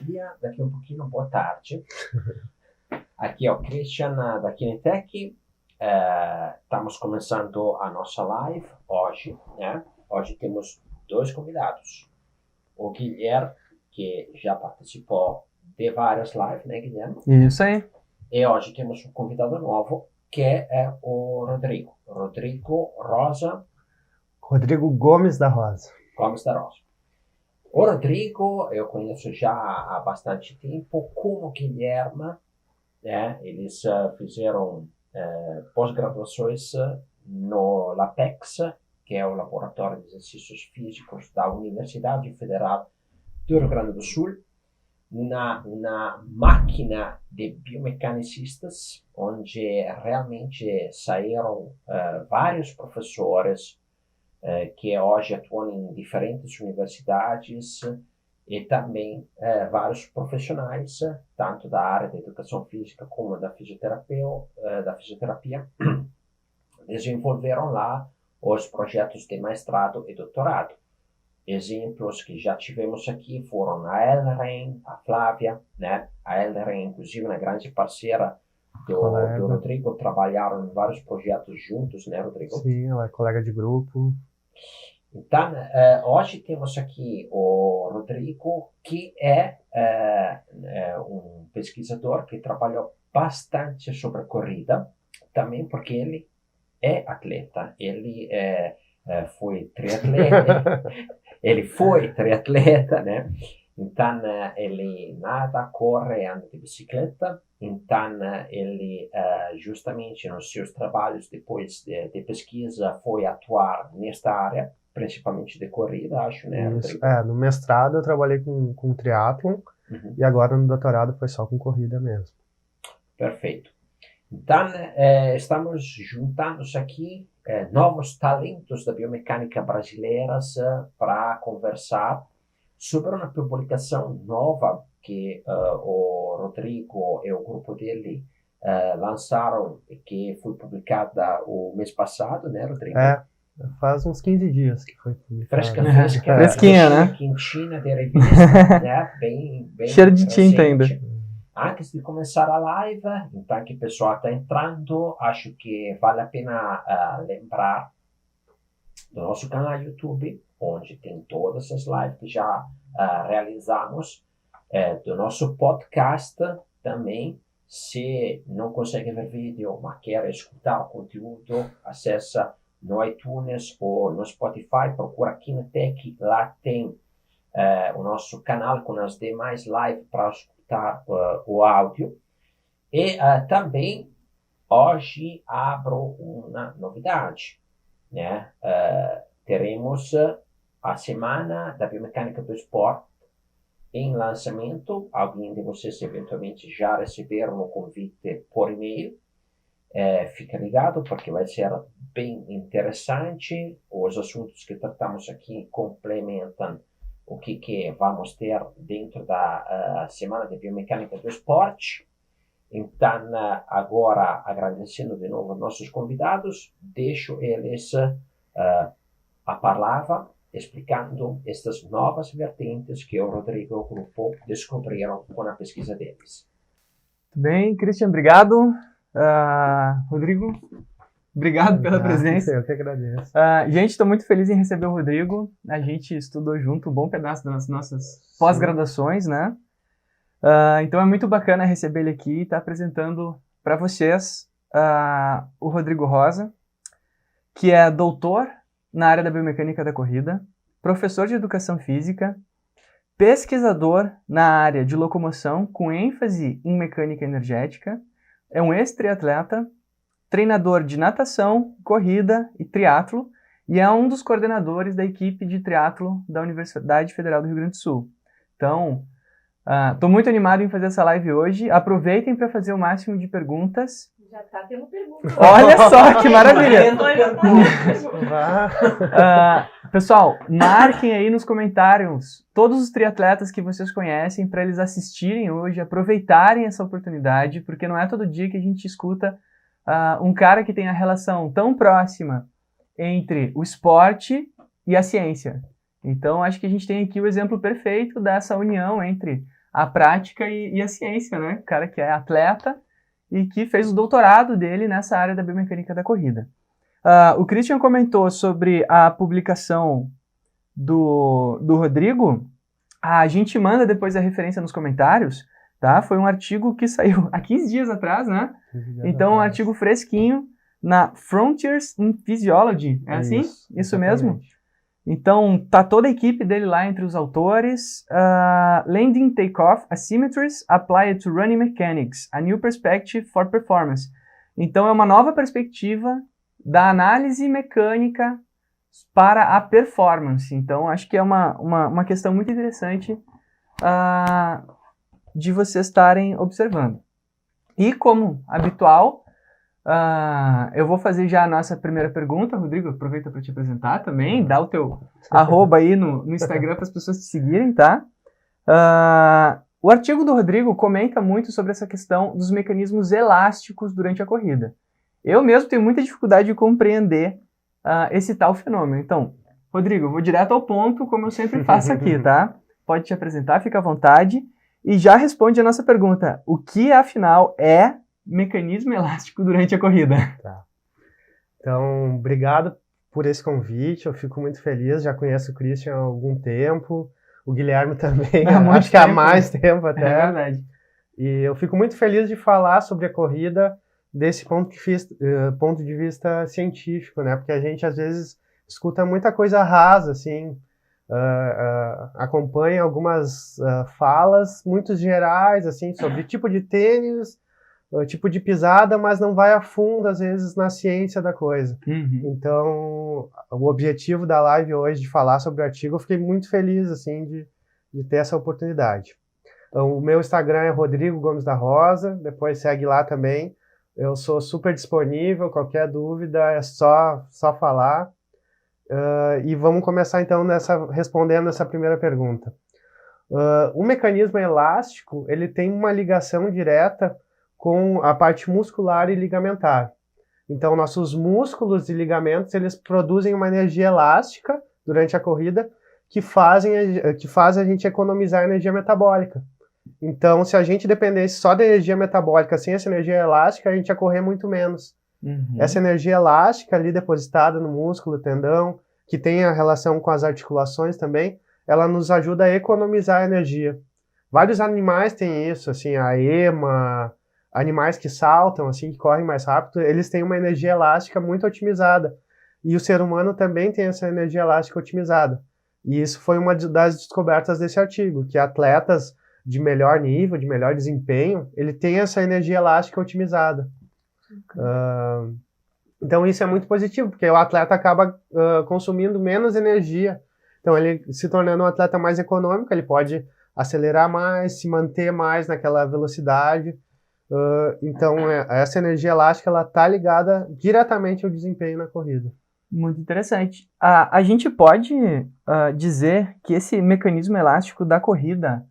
dia, daqui um pouquinho, boa tarde. Aqui é o Christian da Kinetec. Estamos começando a nossa live hoje, né? Hoje temos dois convidados. O Guilherme, que já participou de várias lives, né, Guilherme? Isso aí. E hoje temos um convidado novo, que é o Rodrigo. Rodrigo Rosa. Rodrigo Gomes da Rosa. Gomes da Rosa. O Rodrigo eu conheço já há bastante tempo, como o Guilherme, né? Eles fizeram pós-graduações no LAPEX, que é o Laboratório de Exercícios Físicos da Universidade Federal do Rio Grande do Sul, na máquina de biomecanicistas, onde realmente saíram vários professores que hoje atuam em diferentes universidades e também vários profissionais, tanto da área da educação física como da fisioterapia, desenvolveram lá os projetos de mestrado e doutorado. Exemplos que já tivemos aqui foram a Elren, a Flávia, né? A Elren, inclusive, uma grande parceira do Rodrigo, trabalharam em vários projetos juntos, né, Rodrigo? Sim, ela é colega de grupo. Então, hoje temos aqui o Rodrigo, que é um pesquisador que trabalhou bastante sobre corrida, também porque ele é atleta, ele foi triatleta, né? Então, ele nada, corre, anda de bicicleta. Então, ele, justamente nos seus trabalhos depois de pesquisa, foi atuar nesta área, principalmente de corrida, acho, né? Isso. No mestrado eu trabalhei com triatlon, e agora no doutorado foi só com corrida mesmo. Perfeito. Então, estamos juntando aqui novos talentos da biomecânica brasileira para conversar sobre uma publicação nova que o Rodrigo e o grupo dele lançaram, que foi publicada o mês passado, né, Rodrigo? Faz uns 15 dias que foi publicado. Fresquinha, né? Quentinha de revista, né? Bem cheiro de tinta ainda. Antes de começar a live, então que o pessoal está entrando, acho que vale a pena lembrar do nosso canal do YouTube, onde tem todas as lives que já realizamos, do nosso podcast também. Se não consegue ver vídeo, mas quer escutar o conteúdo, acessa no iTunes ou no Spotify, procura Kinetec, lá tem o nosso canal com as demais lives para escutar o áudio. E também hoje abro uma novidade, né? Teremos a Semana da Biomecânica do Esporte em lançamento. Alguém de vocês eventualmente já receberam o convite por e-mail. Fica ligado porque vai ser bem interessante. Os assuntos que tratamos aqui complementam o que vamos ter dentro da Semana de Biomecânica do Esporte. Então, agora, agradecendo de novo nossos convidados, deixo eles a palavra, explicando estas novas vertentes que o Rodrigo e o grupo descobriram com a pesquisa deles. Muito bem, Christian, obrigado. Rodrigo, obrigado pela presença. Eu que agradeço. Gente, estou muito feliz em receber o Rodrigo. A gente estudou junto um bom pedaço das nossas pós-graduações, né? Então é muito bacana receber ele aqui e estar apresentando para vocês o Rodrigo Rosa, que é doutor na área da biomecânica da corrida, professor de educação física, pesquisador na área de locomoção com ênfase em mecânica energética, é um ex-triatleta, treinador de natação, corrida e triatlo, e é um dos coordenadores da equipe de triatlo da Universidade Federal do Rio Grande do Sul. Então, estou muito animado em fazer essa live hoje. Aproveitem para fazer o máximo de perguntas. Já está tendo perguntas. Olha só, que maravilha! Pessoal, marquem aí nos comentários todos os triatletas que vocês conhecem para eles assistirem hoje, aproveitarem essa oportunidade, porque não é todo dia que a gente escuta um cara que tem a relação tão próxima entre o esporte e a ciência. Então, acho que a gente tem aqui o exemplo perfeito dessa união entre a prática e a ciência, né? O cara que é atleta e que fez o doutorado dele nessa área da biomecânica da corrida. O Christian comentou sobre a publicação do Rodrigo. A gente manda depois a referência nos comentários, tá? Foi um artigo que saiu há 15 dias atrás, né? Então, um artigo fresquinho na Frontiers in Physiology. É assim? Isso mesmo? Então, tá toda a equipe dele lá entre os autores. Landing Takeoff Asymmetries Applied to Running Mechanics, a New Perspective for Performance. Então, é uma nova perspectiva da análise mecânica para a performance. Então, acho que é uma questão muito interessante de vocês estarem observando. E, como habitual, eu vou fazer já a nossa primeira pergunta. Rodrigo, aproveita para te apresentar também, dá o teu arroba aí no Instagram para as pessoas te seguirem, tá? O artigo do Rodrigo comenta muito sobre essa questão dos mecanismos elásticos durante a corrida. Eu mesmo tenho muita dificuldade de compreender esse tal fenômeno. Então, Rodrigo, eu vou direto ao ponto, como eu sempre faço aqui, tá? Pode te apresentar, fica à vontade. E já responde a nossa pergunta. O que, afinal, é mecanismo elástico durante a corrida? Tá. Então, obrigado por esse convite. Eu fico muito feliz. Já conheço o Christian há algum tempo. O Guilherme também. Acho que há mais tempo até. É verdade. E eu fico muito feliz de falar sobre a corrida desse ponto de vista científico, né? Porque a gente, às vezes, escuta muita coisa rasa, assim, acompanha algumas falas muito gerais, assim, sobre tipo de tênis, tipo de pisada, mas não vai a fundo, às vezes, na ciência da coisa. Uhum. Então, o objetivo da live hoje de falar sobre o artigo, eu fiquei muito feliz, assim, de ter essa oportunidade. Então, o meu Instagram é Rodrigo Gomes da Rosa, depois segue lá também. Eu sou super disponível, qualquer dúvida é só falar. E vamos começar então respondendo essa primeira pergunta. O mecanismo elástico, ele tem uma ligação direta com a parte muscular e ligamentar. Então, nossos músculos e ligamentos, eles produzem uma energia elástica durante a corrida que faz a gente economizar energia metabólica. Então, se a gente dependesse só da energia metabólica, sem essa energia elástica, a gente ia correr muito menos. Uhum. Essa energia elástica ali depositada no músculo, tendão, que tem a relação com as articulações também, ela nos ajuda a economizar energia. Vários animais têm isso, assim, a ema, animais que saltam, assim, que correm mais rápido, eles têm uma energia elástica muito otimizada. E o ser humano também tem essa energia elástica otimizada. E isso foi uma das descobertas desse artigo, que atletas de melhor nível, de melhor desempenho, ele tem essa energia elástica otimizada. Então isso é muito positivo, porque o atleta acaba consumindo menos energia. Então ele se tornando um atleta mais econômico, ele pode acelerar mais, se manter mais naquela velocidade. Então essa energia elástica ela está ligada diretamente ao desempenho na corrida. Muito interessante. A gente pode dizer que esse mecanismo elástico da corrida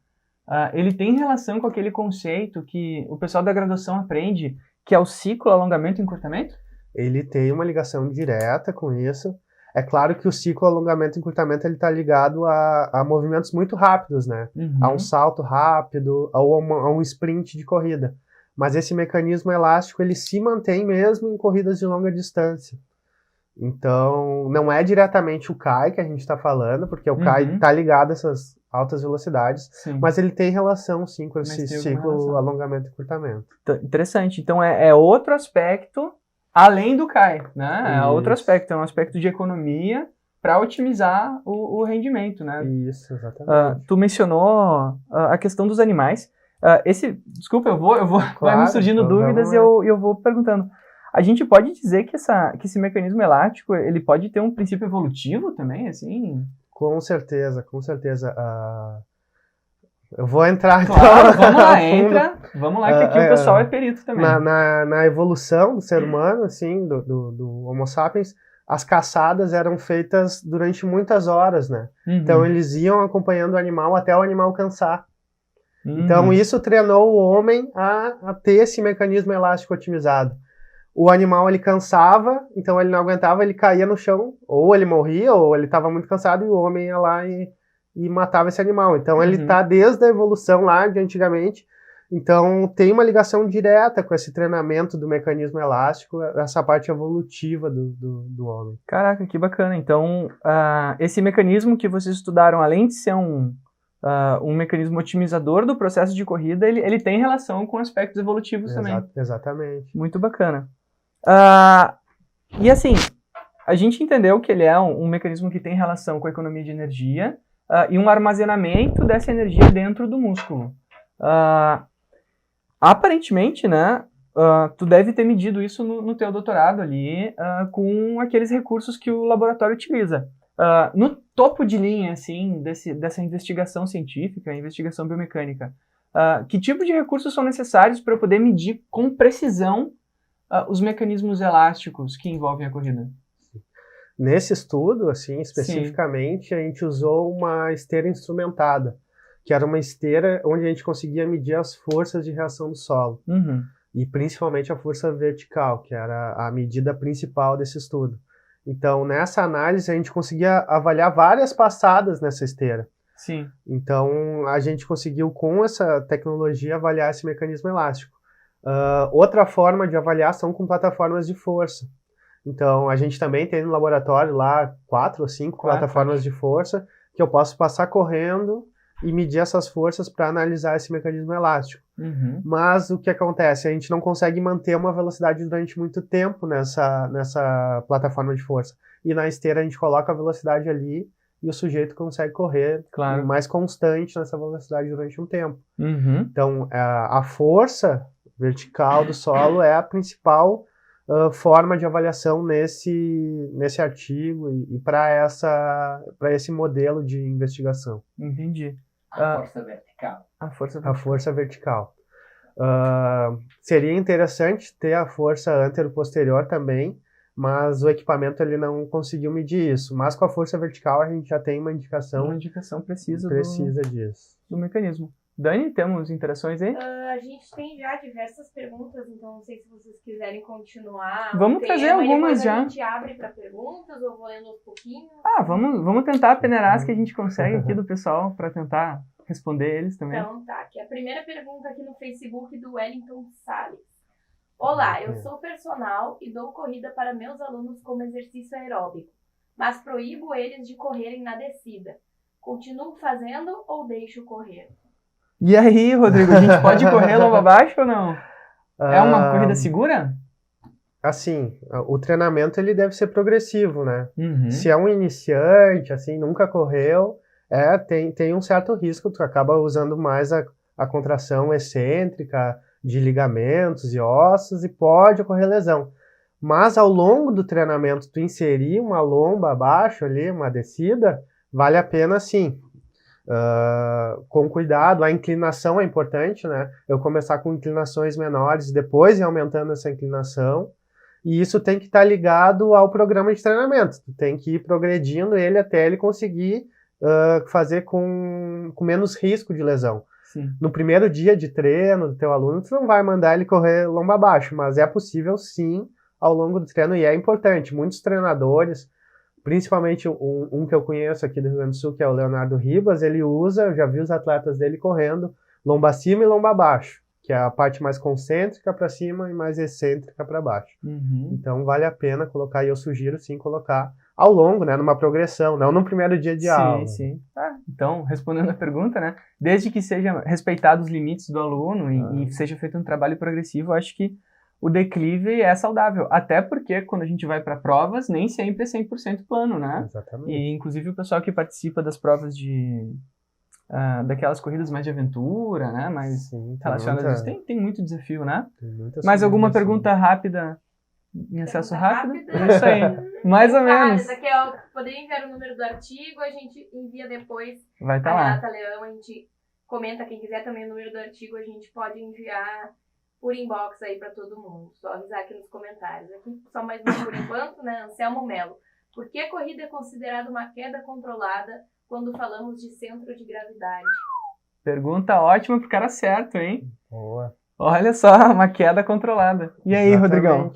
ele tem relação com aquele conceito que o pessoal da graduação aprende, que é o ciclo alongamento e encurtamento? Ele tem uma ligação direta com isso. É claro que o ciclo alongamento e encurtamento ele está ligado a movimentos muito rápidos, né? Uhum. A um salto rápido, a um sprint de corrida. Mas esse mecanismo elástico ele se mantém mesmo em corridas de longa distância. Então, não é diretamente o CAI que a gente está falando, porque o CAI está ligado a essas altas velocidades, sim, mas ele tem relação, sim, com esse ciclo alongamento e encurtamento. Interessante. Então, é outro aspecto além do CAI, né? É outro aspecto, é um aspecto de economia para otimizar o rendimento, né? Isso, exatamente. Tu mencionou a questão dos animais. Desculpa, eu vou claro, vai me surgindo dúvidas e eu vou perguntando. A gente pode dizer que esse mecanismo elástico, ele pode ter um princípio evolutivo também, assim? Com certeza, com certeza. Eu vou entrar... Claro, então, vamos lá, entra. Vamos lá, que aqui o pessoal é perito também. Na evolução do ser humano, assim, do Homo sapiens, as caçadas eram feitas durante muitas horas, né? Uhum. Então, eles iam acompanhando o animal até o animal cansar. Uhum. Então, isso treinou o homem a ter esse mecanismo elástico otimizado. O animal, ele cansava, então ele não aguentava, ele caía no chão, ou ele morria, ou ele estava muito cansado, e o homem ia lá e e matava esse animal. Então ele Uhum. está desde a evolução lá de antigamente. Então tem uma ligação direta com esse treinamento do mecanismo elástico, essa parte evolutiva do homem. Caraca, que bacana. Então, esse mecanismo que vocês estudaram, além de ser um mecanismo otimizador do processo de corrida, ele tem relação com aspectos evolutivos também. Exatamente. Muito bacana. E assim, a gente entendeu que ele é um mecanismo que tem relação com a economia de energia e um armazenamento dessa energia dentro do músculo. Aparentemente, né, tu deve ter medido isso no teu doutorado ali, com aqueles recursos que o laboratório utiliza. No topo de linha, assim, dessa investigação científica, investigação biomecânica, que tipo de recursos são necessários para eu poder medir com precisão os mecanismos elásticos que envolvem a corrida? Nesse estudo, assim, especificamente, a gente usou uma esteira instrumentada, que era uma esteira onde a gente conseguia medir as forças de reação do solo. Uhum. E principalmente a força vertical, que era a medida principal desse estudo. Então, nessa análise, a gente conseguia avaliar várias passadas nessa esteira. Sim. Então, a gente conseguiu, com essa tecnologia, avaliar esse mecanismo elástico. Outra forma de avaliar são com plataformas de força. Então, a gente também tem no laboratório lá 4 ou 5 plataformas de força que eu posso passar correndo e medir essas forças para analisar esse mecanismo elástico. Uhum. Mas o que acontece? A gente não consegue manter uma velocidade durante muito tempo nessa plataforma de força. E na esteira a gente coloca a velocidade ali e o sujeito consegue correr mais constante nessa velocidade durante um tempo. Uhum. Então, a força vertical do solo é a principal forma de avaliação nesse artigo e para esse modelo de investigação. Entendi. A força vertical. A força vertical. Seria interessante ter a força antero-posterior também, mas o equipamento ele não conseguiu medir isso. Mas com a força vertical a gente já tem uma indicação precisa disso. Do mecanismo. Dani, temos interações aí? A gente tem já diversas perguntas, então não sei se vocês quiserem continuar. Vamos trazer algumas já. A gente abre para perguntas ou vou lendo um pouquinho? Vamos tentar peneirar as que a gente consegue aqui do pessoal para tentar responder eles também. Então tá, aqui a primeira pergunta aqui no Facebook do Wellington Salles. Olá, eu sou personal e dou corrida para meus alunos como exercício aeróbico, mas proíbo eles de correrem na descida. Continuo fazendo ou deixo correr? E aí, Rodrigo, a gente pode correr lomba abaixo ou não? É uma corrida segura? Assim, o treinamento ele deve ser progressivo, né? Uhum. Se é um iniciante, assim, nunca correu, tem um certo risco, tu acaba usando mais a contração excêntrica de ligamentos e ossos e pode ocorrer lesão. Mas ao longo do treinamento, tu inserir uma lomba abaixo ali, uma descida, vale a pena sim. Com cuidado, a inclinação é importante, né? Eu começar com inclinações menores, depois ir aumentando essa inclinação, e isso tem que estar ligado ao programa de treinamento. Tu tem que ir progredindo ele até ele conseguir fazer com menos risco de lesão. Sim. No primeiro dia de treino do teu aluno, tu não vai mandar ele correr lomba abaixo, mas é possível sim ao longo do treino, e é importante. Muitos treinadores, principalmente um que eu conheço aqui do Rio Grande do Sul, que é o Leonardo Ribas, ele usa, eu já vi os atletas dele correndo lomba acima e lomba abaixo, que é a parte mais concêntrica para cima e mais excêntrica para baixo. Uhum. Então vale a pena colocar, e eu sugiro sim colocar ao longo, né, numa progressão, não no primeiro dia de aula. Sim. Então, respondendo a pergunta, né, desde que seja respeitados os limites do aluno e seja feito um trabalho progressivo, eu acho que o declive é saudável, até porque quando a gente vai para provas, nem sempre é 100% plano, né? Exatamente. E inclusive o pessoal que participa das provas daquelas corridas mais de aventura, né, mais relacionadas a isso, tem muito desafio, né? Mais alguma pergunta rápida, em acesso rápido? É isso aí, mais ou menos. Aqui, poderia enviar o número do artigo, a gente envia depois. Vai estar a lá. Renata Leão, a gente comenta, quem quiser também o número do artigo, a gente pode enviar por inbox aí para todo mundo. Só avisar aqui nos comentários. Aqui, só mais um por enquanto, né? Anselmo Melo. Por que a corrida é considerada uma queda controlada quando falamos de centro de gravidade? Pergunta ótima pro cara certo, hein? Boa. Olha só, uma queda controlada. E aí, Rodrigão?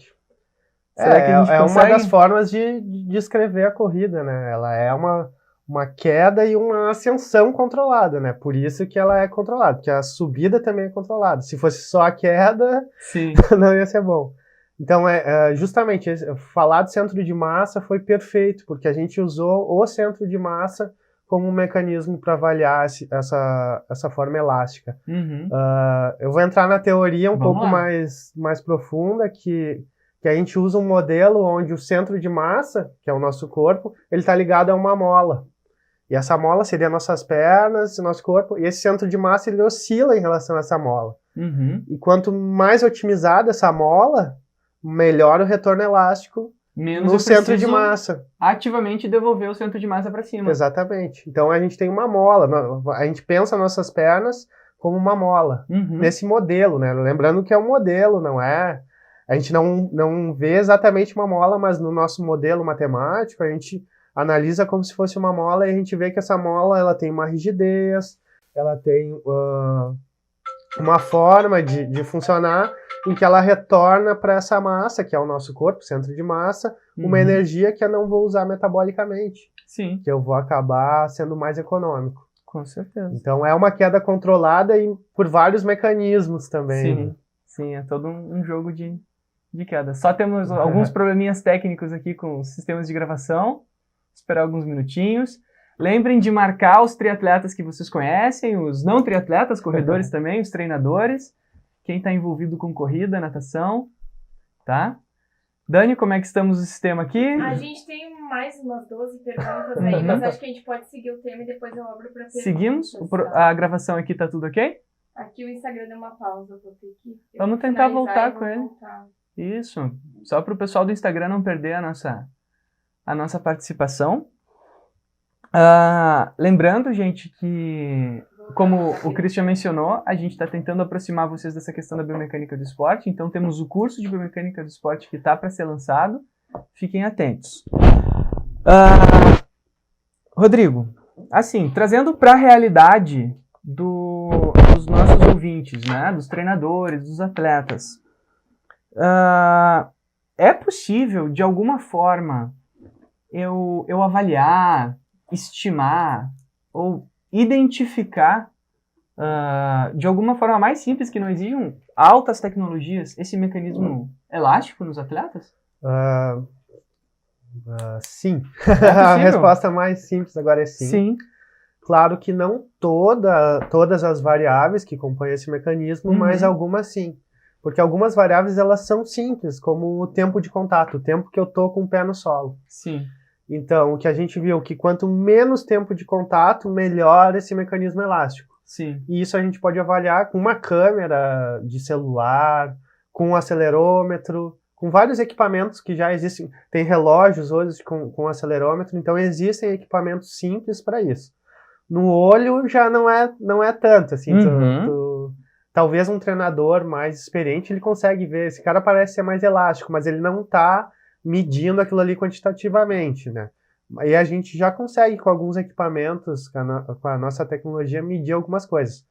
Será que a gente consegue? Uma das formas de descrever a corrida, né? Ela é uma queda e uma ascensão controlada, né? Por isso que ela é controlada, porque a subida também é controlada. Se fosse só a queda, Sim. não ia ser bom. Então, justamente, falar de centro de massa foi perfeito, porque a gente usou o centro de massa como um mecanismo para avaliar essa forma elástica. Uhum. Eu vou entrar na teoria um Vamos pouco lá. mais profunda, que a gente usa um modelo onde o centro de massa, que é o nosso corpo, ele está ligado a uma mola. E essa mola seria nossas pernas, nosso corpo, e esse centro de massa ele oscila em relação a essa mola. Uhum. E quanto mais otimizada essa mola, melhor o retorno elástico Menos no eu centro de preciso massa. ativamente devolver o centro de massa para cima. Exatamente. Então a gente tem uma mola, a gente pensa nossas pernas como uma mola, Uhum. nesse modelo, né? Lembrando que é um modelo, não é... A gente não vê exatamente uma mola, mas no nosso modelo matemático a gente analisa como se fosse uma mola e a gente vê que essa mola ela tem uma rigidez, ela tem uma forma de funcionar em que ela retorna para essa massa, que é o nosso corpo, centro de massa, uma energia que eu não vou usar metabolicamente. Sim. Que eu vou acabar sendo mais econômico. Com certeza. Então é uma queda controlada e por vários mecanismos também. Sim, sim, é todo um jogo de queda. Só temos alguns probleminhas técnicos aqui com os sistemas de gravação. Esperar alguns minutinhos. Lembrem de marcar os triatletas que vocês conhecem, os não triatletas, corredores também, os treinadores, quem está envolvido com corrida, natação, tá? Dani, como é que estamos no sistema aqui? A gente tem mais umas 12 perguntas aí, mas acho que a gente pode seguir o tema e depois eu abro para perguntas. Seguimos? Tá? A gravação aqui tá tudo ok? Aqui o Instagram deu uma pausa, vou ter que... Vamos tentar voltar com ele. Voltar. Isso, só para o pessoal do Instagram não perder a nossa participação. Lembrando, gente, que como o Christian mencionou, a gente está tentando aproximar vocês dessa questão da biomecânica do esporte, então temos o curso de biomecânica do esporte que está para ser lançado, fiquem atentos. Rodrigo, assim, trazendo para a realidade dos nossos ouvintes, né, dos treinadores, dos atletas, é possível, de alguma forma, eu avaliar, estimar ou identificar de alguma forma mais simples, que não exijam altas tecnologias, esse mecanismo elástico nos atletas? Sim. É a resposta mais simples agora é sim. Sim. Claro que não todas as variáveis que compõem esse mecanismo, mas algumas sim. Porque algumas variáveis elas são simples, como o tempo de contato, o tempo que eu tô com o pé no solo. Sim. Então, o que a gente viu que quanto menos tempo de contato, melhor esse mecanismo elástico. Sim. E isso a gente pode avaliar com uma câmera de celular, com um acelerômetro, com vários equipamentos que já existem. Tem relógios hoje com acelerômetro, então existem equipamentos simples para isso. No olho já não é tanto, assim, talvez um treinador mais experiente, ele consegue ver, esse cara parece ser mais elástico, mas ele não está medindo aquilo ali quantitativamente, né? E a gente já consegue, com alguns equipamentos, com a nossa tecnologia, medir algumas coisas.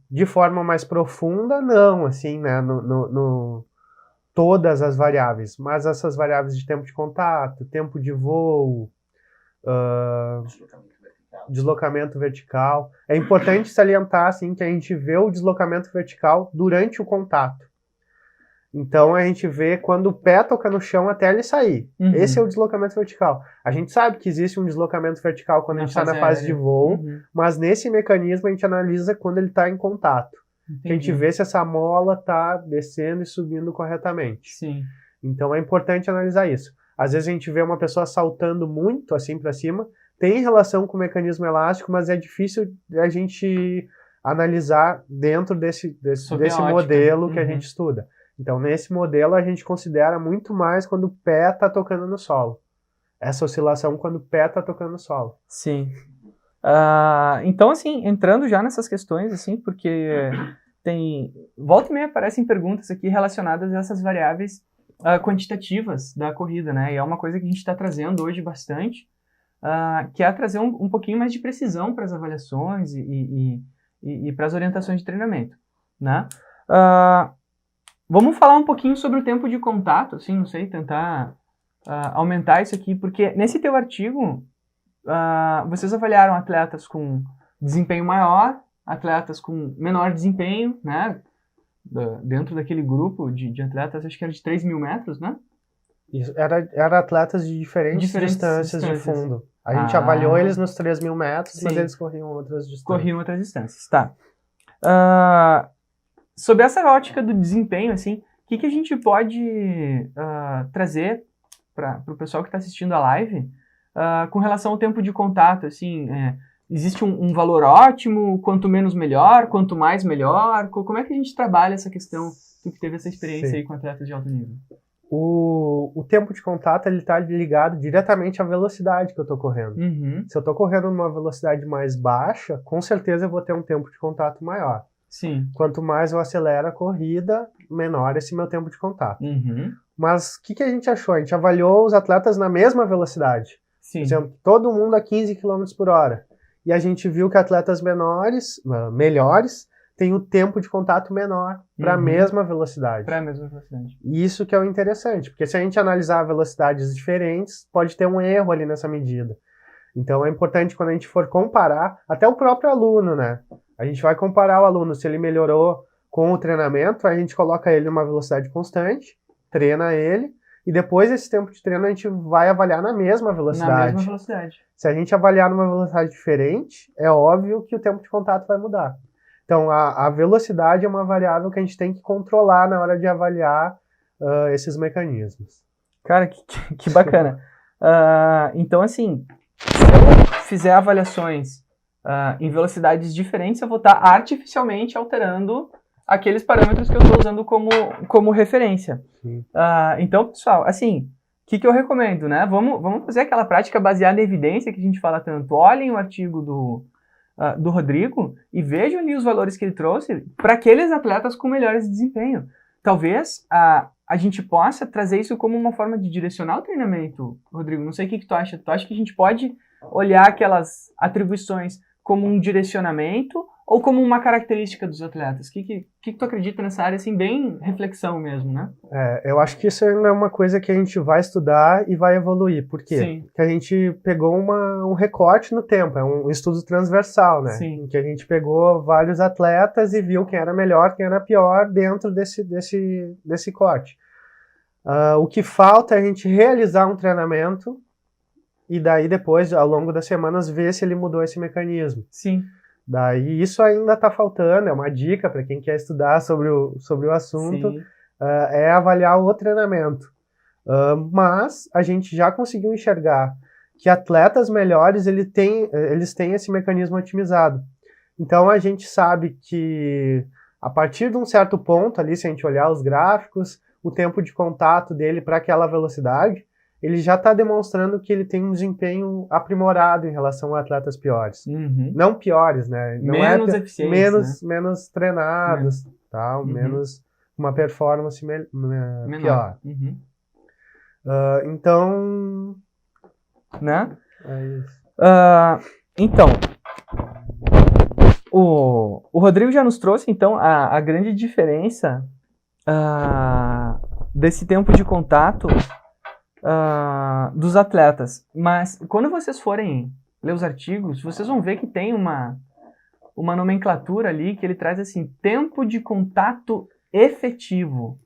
De forma mais profunda, não, assim, né? Todas as variáveis, mas essas variáveis de tempo de contato, tempo de voo, deslocamento vertical. É importante salientar, assim, que a gente vê o deslocamento vertical durante o contato. Então, a gente vê quando o pé toca no chão até ele sair. Esse é o deslocamento vertical. A gente sabe que existe um deslocamento vertical quando a gente está na fase de voo, mas nesse mecanismo a gente analisa quando ele está em contato. A gente vê se essa mola está descendo e subindo corretamente. Sim. Então, é importante analisar isso. Às vezes a gente vê uma pessoa saltando muito, assim, para cima, tem relação com o mecanismo elástico, mas é difícil a gente analisar dentro desse modelo que a gente estuda. Então, nesse modelo, a gente considera muito mais quando o pé está tocando no solo. Essa oscilação quando o pé está tocando no solo. Sim. Então, assim, entrando já nessas questões, assim, porque volta e meia aparecem perguntas aqui relacionadas a essas variáveis quantitativas da corrida, né? E é uma coisa que a gente está trazendo hoje bastante, que é trazer um pouquinho mais de precisão para as avaliações e para as orientações de treinamento, né? Vamos falar um pouquinho sobre o tempo de contato, assim, não sei, tentar aumentar isso aqui, porque nesse teu artigo, vocês avaliaram atletas com desempenho maior, atletas com menor desempenho, né? Dentro daquele grupo de atletas, acho que era de 3.000 metros, né? Isso, era atletas de diferentes distâncias de fundo. A gente avaliou eles nos 3.000 metros, sim, mas eles corriam outras distâncias. Corriam outras distâncias, tá. Sob essa ótica do desempenho, assim, o que a gente pode trazer para o pessoal que está assistindo a live com relação ao tempo de contato, assim, existe um valor ótimo, quanto menos melhor, quanto mais melhor? Como é que a gente trabalha essa questão, tu que teve essa experiência, sim, aí com atletas de alto nível? O tempo de contato ele está ligado diretamente à velocidade que eu estou correndo. Uhum. Se eu estou correndo numa velocidade mais baixa, com certeza eu vou ter um tempo de contato maior. Sim. Quanto mais eu acelero a corrida, menor esse meu tempo de contato. Uhum. Mas o que a gente achou? A gente avaliou os atletas na mesma velocidade. Sim. Por exemplo, todo mundo a 15 km por hora. E a gente viu que atletas melhores têm o tempo de contato menor para a mesma velocidade. Para a mesma velocidade. Isso que é o interessante, porque se a gente analisar velocidades diferentes, pode ter um erro ali nessa medida. Então é importante quando a gente for comparar, até o próprio aluno, né? A gente vai comparar o aluno, se ele melhorou com o treinamento, a gente coloca ele numa velocidade constante, treina ele, e depois desse tempo de treino a gente vai avaliar na mesma velocidade. Na mesma velocidade. Se a gente avaliar numa velocidade diferente, é óbvio que o tempo de contato vai mudar. Então, a velocidade é uma variável que a gente tem que controlar na hora de avaliar esses mecanismos. Cara, que bacana. Então, assim, se eu fizer avaliações em velocidades diferentes, eu vou estar artificialmente alterando aqueles parâmetros que eu estou usando como referência. Então, pessoal, assim, o que eu recomendo, né? Vamos fazer aquela prática baseada em evidência que a gente fala tanto. Olhem o artigo do Rodrigo e vejam ali os valores que ele trouxe para aqueles atletas com melhores desempenho. Talvez a gente possa trazer isso como uma forma de direcionar o treinamento, Rodrigo. Não sei o que tu acha. Tu acha que a gente pode olhar aquelas atribuições como um direcionamento ou como uma característica dos atletas? O que tu acredita nessa área, assim, bem reflexão mesmo, né? Eu acho que isso ainda é uma coisa que a gente vai estudar e vai evoluir. Por quê? Sim. Porque a gente pegou um recorte no tempo, é um estudo transversal, né? Sim. Em que a gente pegou vários atletas e viu quem era melhor, quem era pior dentro desse corte. O que falta é a gente realizar um treinamento e daí depois, ao longo das semanas, ver se ele mudou esse mecanismo. Sim. Daí isso ainda está faltando, é uma dica para quem quer estudar sobre o assunto, é avaliar o treinamento. Mas a gente já conseguiu enxergar que atletas melhores eles têm esse mecanismo otimizado. Então a gente sabe que a partir de um certo ponto ali, se a gente olhar os gráficos, o tempo de contato dele para aquela velocidade, ele já está demonstrando que ele tem um desempenho aprimorado em relação a atletas piores. Uhum. Não piores, né? Não menos eficientes, né? Menos treinados, tal, menos uma performance pior. Uhum. Então... Né? É isso. Então, o Rodrigo já nos trouxe, então, a grande diferença desse tempo de contato dos atletas. Mas quando vocês forem ler os artigos, vocês vão ver que tem uma nomenclatura ali que ele traz assim, tempo de contato efetivo,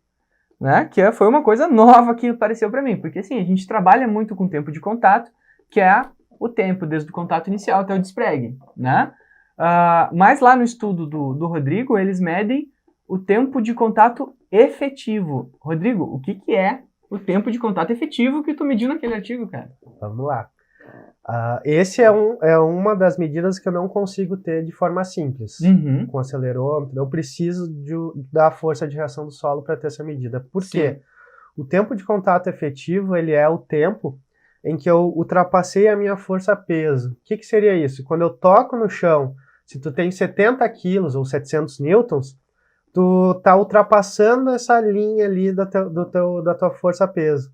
né? Que foi uma coisa nova que apareceu para mim, porque assim, a gente trabalha muito com tempo de contato, que é o tempo desde o contato inicial até o despregue, né? Mas lá no estudo do Rodrigo, eles medem o tempo de contato efetivo. Rodrigo, o que é o tempo de contato efetivo que tu mediu naquele artigo, cara? Vamos lá. Esse é uma das medidas que eu não consigo ter de forma simples. Com acelerômetro, eu preciso da força de reação do solo para ter essa medida. Por quê? O tempo de contato efetivo, ele é o tempo em que eu ultrapassei a minha força-peso. O que seria isso? Quando eu toco no chão, se tu tem 70 quilos ou 700 newtons, tu tá ultrapassando essa linha ali da tua força-peso.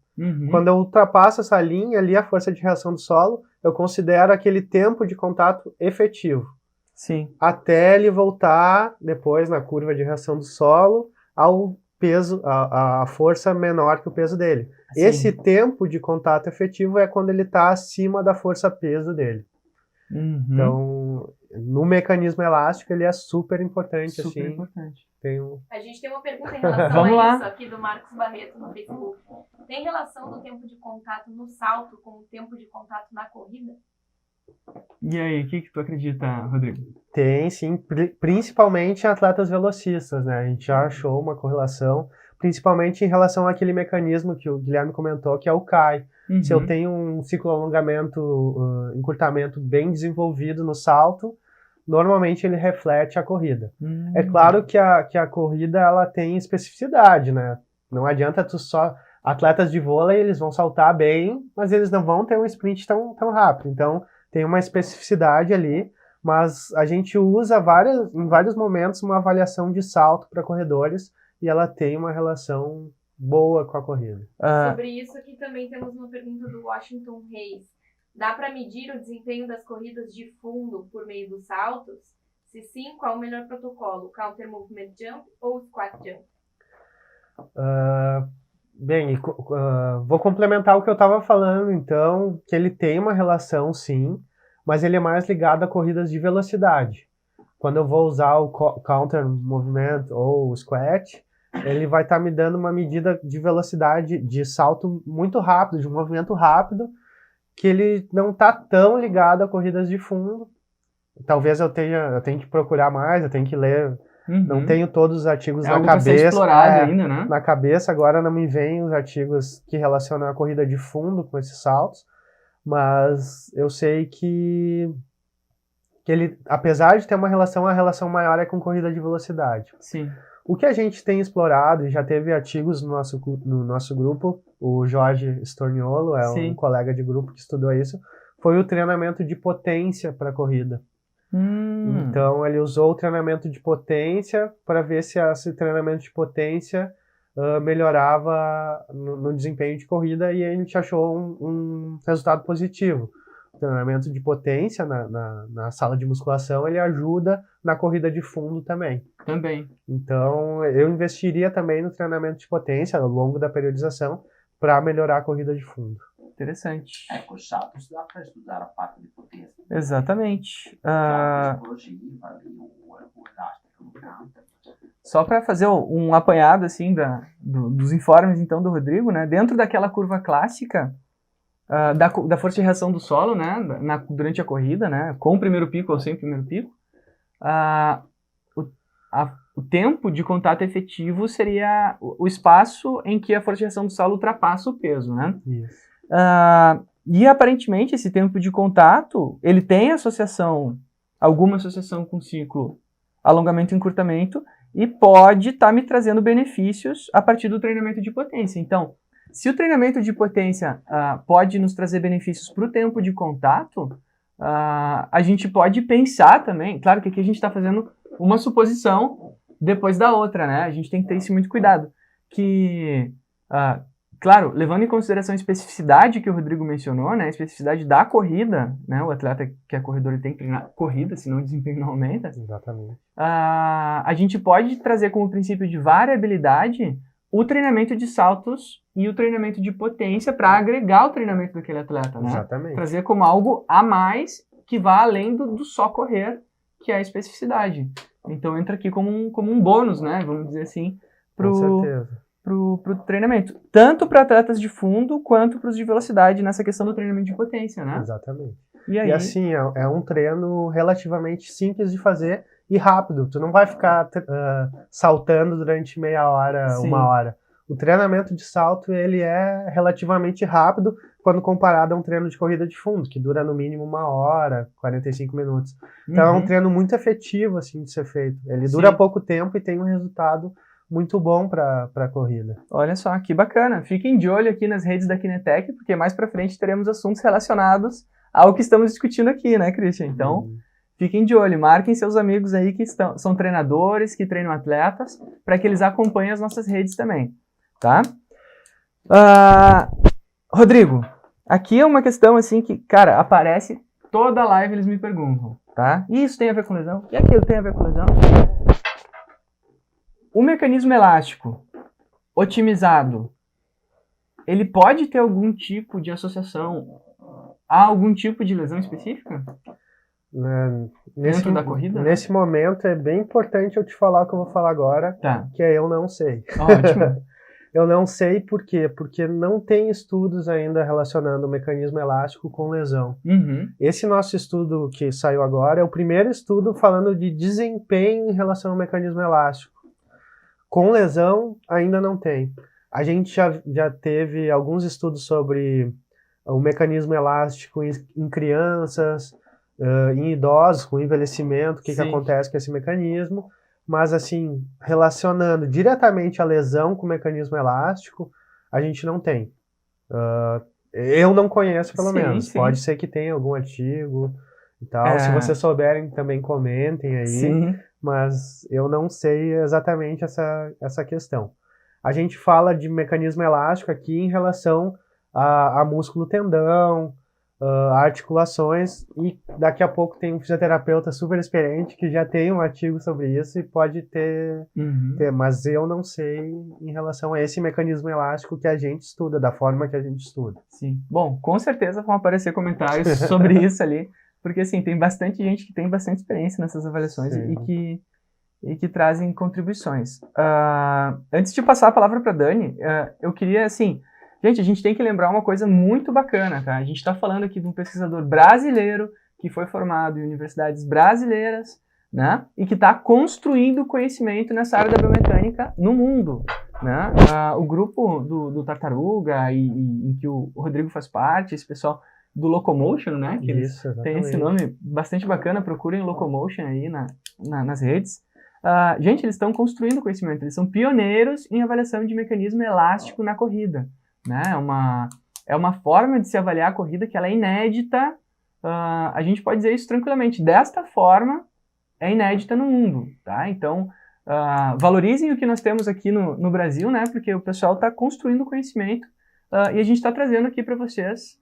Quando eu ultrapasso essa linha ali, a força de reação do solo, eu considero aquele tempo de contato efetivo. Sim. Até ele voltar, depois, na curva de reação do solo, ao peso, a força menor que o peso dele. Esse tempo de contato efetivo é quando ele está acima da força-peso dele. Uhum. Então, no mecanismo elástico, ele é super importante. Super assim. importante. A gente tem uma pergunta em relação Vamos a lá. isso aqui do Marcos Barreto no Facebook. Tem relação do tempo de contato no salto com o tempo de contato na corrida? E aí, o que tu acredita, Rodrigo? Tem, sim, principalmente em atletas velocistas, né? A gente já achou uma correlação, principalmente em relação àquele mecanismo que o Guilherme comentou, que é o CAI. Uhum. Se eu tenho um ciclo alongamento, encurtamento bem desenvolvido no salto, normalmente ele reflete a corrida. É claro que a corrida ela tem especificidade, né? Não adianta tu só... Atletas de vôlei, eles vão saltar bem, mas eles não vão ter um sprint tão rápido. Então, tem uma especificidade ali, mas a gente usa em vários momentos uma avaliação de salto para corredores e ela tem uma relação boa com a corrida. Sobre isso aqui também temos uma pergunta do Washington Reis. Dá para medir o desempenho das corridas de fundo por meio dos saltos? Se sim, qual o melhor protocolo? Counter Movement Jump ou Squat Jump? Bem, vou complementar o que eu estava falando, então, que ele tem uma relação, sim, mas ele é mais ligado a corridas de velocidade. Quando eu vou usar o counter movement ou o squat, ele vai estar me dando uma medida de velocidade de salto muito rápido, de um movimento rápido, que ele não está tão ligado a corridas de fundo. Talvez eu tenha que procurar mais, eu tenho que ler. Não tenho todos os artigos na cabeça. Ser explorado ainda, né? Na cabeça, agora não me vêm os artigos que relacionam a corrida de fundo com esses saltos, mas eu sei que ele, apesar de ter uma relação, a relação maior é com corrida de velocidade. Sim. O que a gente tem explorado, e já teve artigos no nosso grupo, o Jorge Storniolo, um colega de grupo que estudou isso, foi o treinamento de potência para a corrida. Então, ele usou o treinamento de potência para ver se esse treinamento de potência melhorava no desempenho de corrida e a gente achou um resultado positivo. O treinamento de potência na sala de musculação, ele ajuda na corrida de fundo também. Então, eu investiria também no treinamento de potência ao longo da periodização para melhorar a corrida de fundo. Interessante. Com os saltos dá para estudar a parte de potência. Exatamente. A psicologia, o elástico, só para fazer um apanhado assim dos informes então do Rodrigo, né? Dentro daquela curva clássica da força de reação do solo, né? Durante a corrida, né? Com o primeiro pico ou sem o primeiro pico, o tempo de contato efetivo seria o espaço em que a força de reação do solo ultrapassa o peso, né? Isso. E aparentemente esse tempo de contato, ele tem alguma associação com o ciclo alongamento e encurtamento e pode estar me trazendo benefícios a partir do treinamento de potência. Então, se o treinamento de potência pode nos trazer benefícios para o tempo de contato, a gente pode pensar também, claro que aqui a gente está fazendo uma suposição depois da outra, né? A gente tem que ter isso muito cuidado, que... Claro, levando em consideração a especificidade que o Rodrigo mencionou, né, a especificidade da corrida, né, o atleta que é corredor ele tem que treinar corrida, senão o desempenho não aumenta. Exatamente. A gente pode trazer como princípio de variabilidade o treinamento de saltos e o treinamento de potência para agregar o treinamento daquele atleta, né? Exatamente. Trazer como algo a mais que vá além do só correr, que é a especificidade. Então entra aqui como um bônus, né, vamos dizer assim, Com certeza. Pro treinamento, tanto para atletas de fundo quanto para os de velocidade nessa questão do treinamento de potência, né? Exatamente. E assim, é um treino relativamente simples de fazer e rápido. Tu não vai ficar saltando durante meia hora, uma hora. O treinamento de salto, ele é relativamente rápido quando comparado a um treino de corrida de fundo, que dura no mínimo 1 hora, 45 minutos. Então é um treino muito efetivo, assim, de ser feito. Ele dura pouco tempo e tem um resultado muito bom para a corrida. Olha só, que bacana. Fiquem de olho aqui nas redes da Kinetec, porque mais para frente teremos assuntos relacionados ao que estamos discutindo aqui, né, Christian? Então, fiquem de olho, marquem seus amigos aí que são treinadores, que treinam atletas, para que eles acompanhem as nossas redes também, tá? Rodrigo, aqui é uma questão assim que, cara, aparece toda live, eles me perguntam, tá? Isso tem a ver com lesão? E aquilo tem a ver com lesão? O mecanismo elástico otimizado ele pode ter algum tipo de associação a algum tipo de lesão específica? Dentro da corrida? Nesse momento é bem importante eu te falar o que eu vou falar agora, Tá. que é eu não sei. Ótimo. Eu não sei por quê, porque não tem estudos ainda relacionando o mecanismo elástico com lesão. Uhum. Esse nosso estudo que saiu agora é o primeiro estudo falando de desempenho em relação ao mecanismo elástico. Com lesão, ainda não tem. A gente já teve alguns estudos sobre o mecanismo elástico em crianças, em idosos, com envelhecimento, o que acontece com esse mecanismo. Mas, assim, relacionando diretamente a lesão com o mecanismo elástico, a gente não tem. Eu não conheço, pelo menos. Sim. Pode ser que tenha algum artigo e tal. Se vocês souberem, também comentem aí. Sim. Mas eu não sei exatamente essa questão. A gente fala de mecanismo elástico aqui em relação a músculo tendão, articulações, e daqui a pouco tem um fisioterapeuta super experiente que já tem um artigo sobre isso e pode ter, mas eu não sei em relação a esse mecanismo elástico que a gente estuda, da forma que a gente estuda. Sim. Bom, com certeza vão aparecer comentários sobre isso ali, porque assim, tem bastante gente que tem bastante experiência nessas avaliações e que trazem contribuições. Antes de passar a palavra para Dani, eu queria, assim, gente, a gente tem que lembrar uma coisa muito bacana, tá? A gente está falando aqui de um pesquisador brasileiro que foi formado em universidades brasileiras, né? E que está construindo conhecimento nessa área da biomecânica no mundo, né? O grupo do Tartaruga, em que o Rodrigo faz parte, esse pessoal do Locomotion, né? Que eles têm esse nome bastante bacana, procurem Locomotion aí nas redes. Gente, eles estão construindo conhecimento, eles são pioneiros em avaliação de mecanismo elástico na corrida. Né? É uma forma de se avaliar a corrida que ela é inédita, a gente pode dizer isso tranquilamente, desta forma é inédita no mundo, tá? Então, valorizem o que nós temos aqui no Brasil, né? Porque o pessoal está construindo conhecimento e a gente está trazendo aqui para vocês